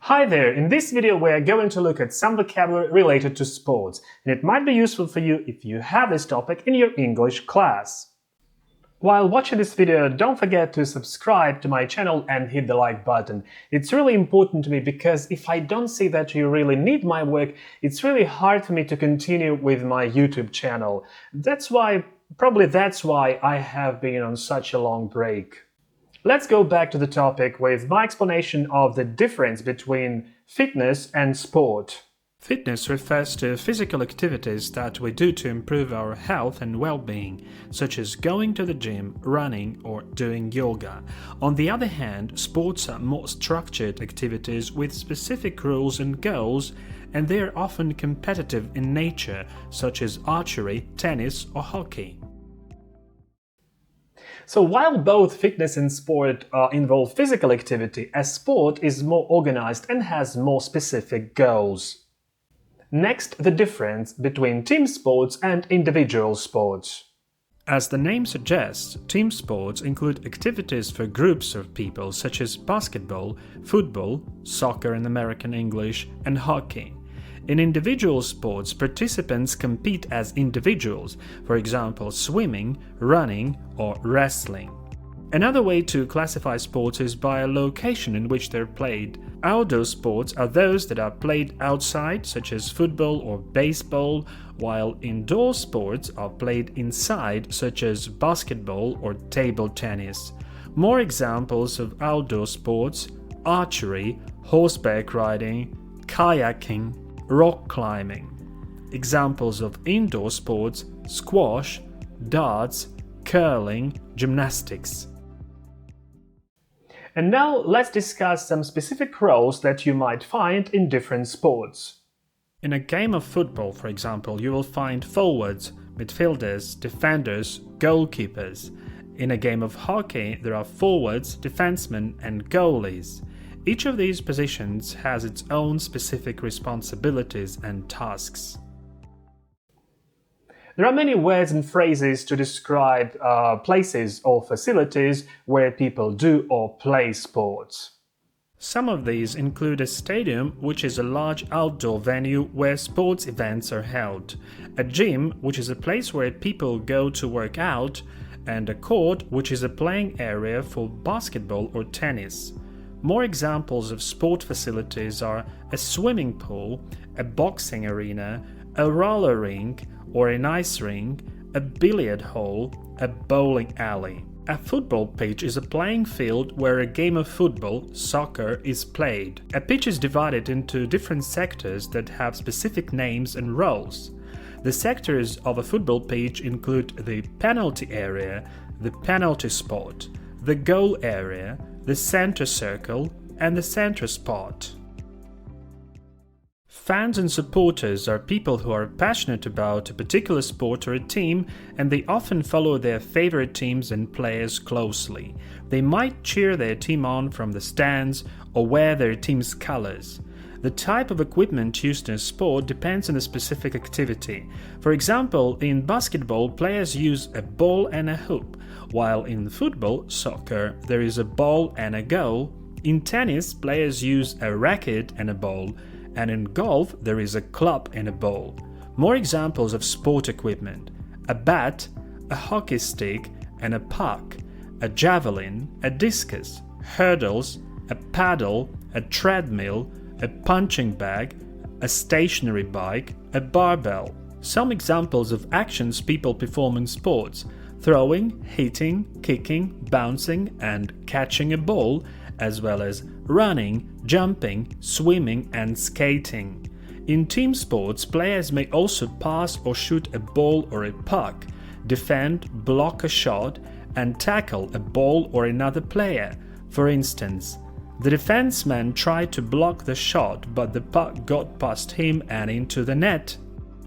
Hi there! In this video we are going to look at some vocabulary related to sports, and it might be useful for you if you have this topic in your English class. While watching this video, don't forget to subscribe to my channel and hit the like button. It's really important to me because if I don't see that you really need my work, it's really hard for me to continue with my YouTube channel. That's why I have been on such a long break. Let's go back to the topic with my explanation of the difference between fitness and sport. Fitness refers to physical activities that we do to improve our health and well-being, such as going to the gym, running, or doing yoga. On the other hand, sports are more structured activities with specific rules and goals, and they are often competitive in nature, such as archery, tennis, or hockey. So while both fitness and sport involve physical activity, a sport is more organized and has more specific goals. Next, the difference between team sports and individual sports. As the name suggests, team sports include activities for groups of people such as basketball, football, soccer in American English, and hockey. In individual sports, participants compete as individuals, for example, swimming, running, or wrestling. Another way to classify sports is by a location in which they're played. Outdoor sports are those that are played outside, such as football or baseball, while indoor sports are played inside, such as basketball or table tennis. More examples of outdoor sports: archery, horseback riding, kayaking, rock climbing. Examples of indoor sports: squash, darts, curling, gymnastics. And now let's discuss some specific roles that you might find in different sports. In a game of football, for example, you will find forwards, midfielders, defenders, goalkeepers. In a game of hockey, there are forwards, defensemen, and goalies. Each of these positions has its own specific responsibilities and tasks. There are many words and phrases to describe places or facilities where people do or play sports. Some of these include a stadium, which is a large outdoor venue where sports events are held, a gym, which is a place where people go to work out, and a court, which is a playing area for basketball or tennis. More examples of sport facilities are a swimming pool, a boxing arena, a roller rink or an ice rink, a billiard hall, a bowling alley. A football pitch is a playing field where a game of football, soccer, is played. A pitch is divided into different sectors that have specific names and roles. The sectors of a football pitch include the penalty area, the penalty spot, the goal area, the center circle, and the center spot. Fans and supporters are people who are passionate about a particular sport or a team, and they often follow their favorite teams and players closely. They might cheer their team on from the stands or wear their team's colors. The type of equipment used in a sport depends on the specific activity. For example, in basketball, players use a ball and a hoop, while in football, soccer, there is a ball and a goal. In tennis, players use a racket and a ball, and in golf, there is a club and a ball. More examples of sport equipment: a bat, a hockey stick and a puck, a javelin, a discus, hurdles, a paddle, a treadmill, a punching bag, a stationary bike, a barbell. Some examples of actions people perform in sports: throwing, hitting, kicking, bouncing, and catching a ball, as well as running, jumping, swimming, and skating. In team sports, players may also pass or shoot a ball or a puck, defend, block a shot, and tackle a ball or another player. For instance, the defenseman tried to block the shot, but the puck got past him and into the net.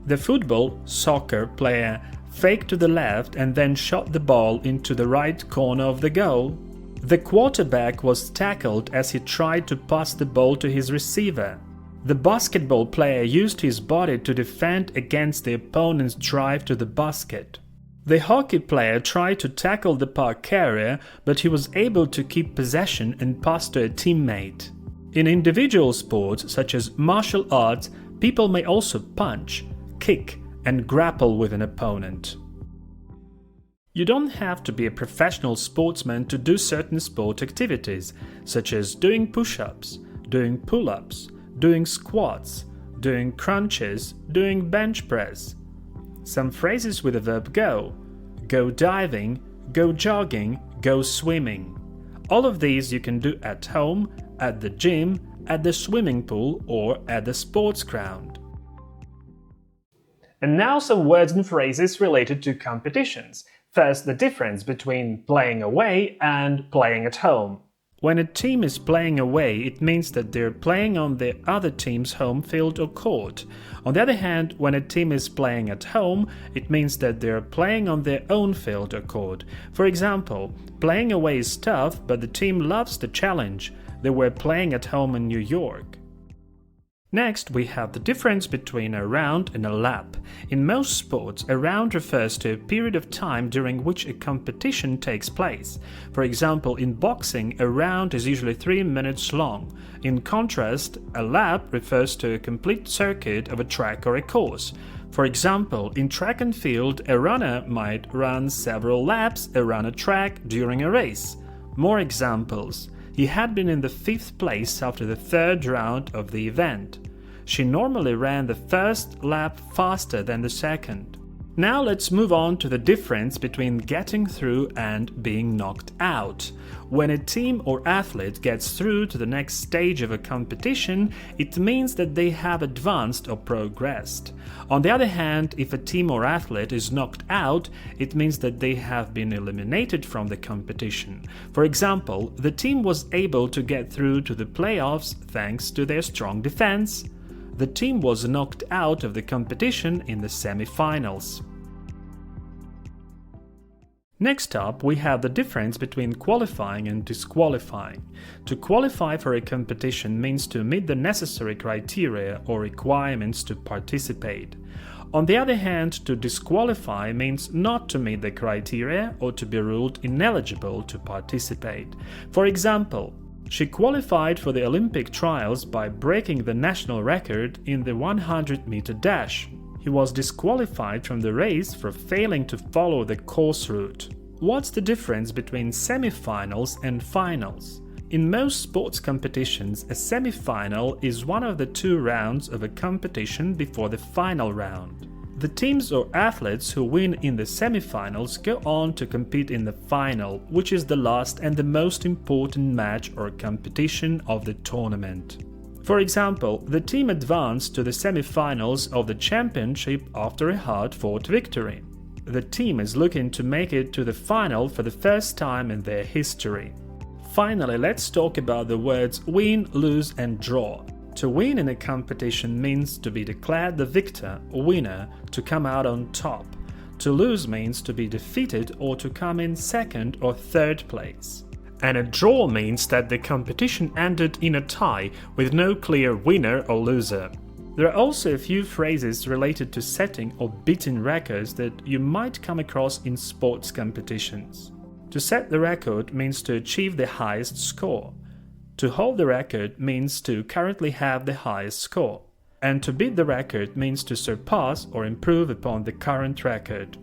The football, soccer player faked to the left and then shot the ball into the right corner of the goal. The quarterback was tackled as he tried to pass the ball to his receiver. The basketball player used his body to defend against the opponent's drive to the basket. The hockey player tried to tackle the puck carrier, but he was able to keep possession and pass to a teammate. In individual sports such as martial arts, people may also punch, kick, and grapple with an opponent. You don't have to be a professional sportsman to do certain sport activities, such as doing push-ups, doing pull-ups, doing squats, doing crunches, doing bench press. Some phrases with the verb go diving, go jogging, go swimming. All of these you can do at home, at the gym, at the swimming pool, or at the sports ground. And now some words and phrases related to competitions. First, the difference between playing away and playing at home. When a team is playing away, it means that they're playing on the other team's home field or court. On the other hand, when a team is playing at home, it means that they're playing on their own field or court. For example, playing away is tough, but the team loves the challenge. They were playing at home in New York. Next, we have the difference between a round and a lap. In most sports, a round refers to a period of time during which a competition takes place. For example, in boxing, a round is usually 3 minutes long. In contrast, a lap refers to a complete circuit of a track or a course. For example, in track and field, a runner might run several laps around a track during a race. More examples. He had been in the 5th place after the 3rd round of the event. She normally ran the first lap faster than the second. Now let's move on to the difference between getting through and being knocked out. When a team or athlete gets through to the next stage of a competition, it means that they have advanced or progressed. On the other hand, if a team or athlete is knocked out, it means that they have been eliminated from the competition. For example, the team was able to get through to the playoffs thanks to their strong defense. The team was knocked out of the competition in the semi-finals. Next up, we have the difference between qualifying and disqualifying. To qualify for a competition means to meet the necessary criteria or requirements to participate. On the other hand, to disqualify means not to meet the criteria or to be ruled ineligible to participate. For example, she qualified for the Olympic trials by breaking the national record in the 100-meter dash. He was disqualified from the race for failing to follow the course route. What's the difference between semi-finals and finals? In most sports competitions, a semi-final is one of the 2 rounds of a competition before the final round. The teams or athletes who win in the semi-finals go on to compete in the final, which is the last and the most important match or competition of the tournament. For example, the team advanced to the semi-finals of the championship after a hard-fought victory. The team is looking to make it to the final for the first time in their history. Finally, let's talk about the words win, lose, and draw. To win in a competition means to be declared the victor or winner, to come out on top. To lose means to be defeated or to come in 2nd or 3rd place. And a draw means that the competition ended in a tie with no clear winner or loser. There are also a few phrases related to setting or beating records that you might come across in sports competitions. To set the record means to achieve the highest score. To hold the record means to currently have the highest score. And to beat the record means to surpass or improve upon the current record.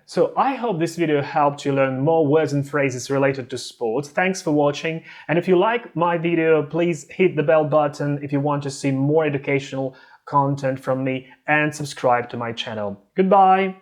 So I hope this video helped you learn more words and phrases related to sports. Thanks for watching, and if you like my video, please hit the bell button if you want to see more educational content from me and subscribe to my channel. Goodbye!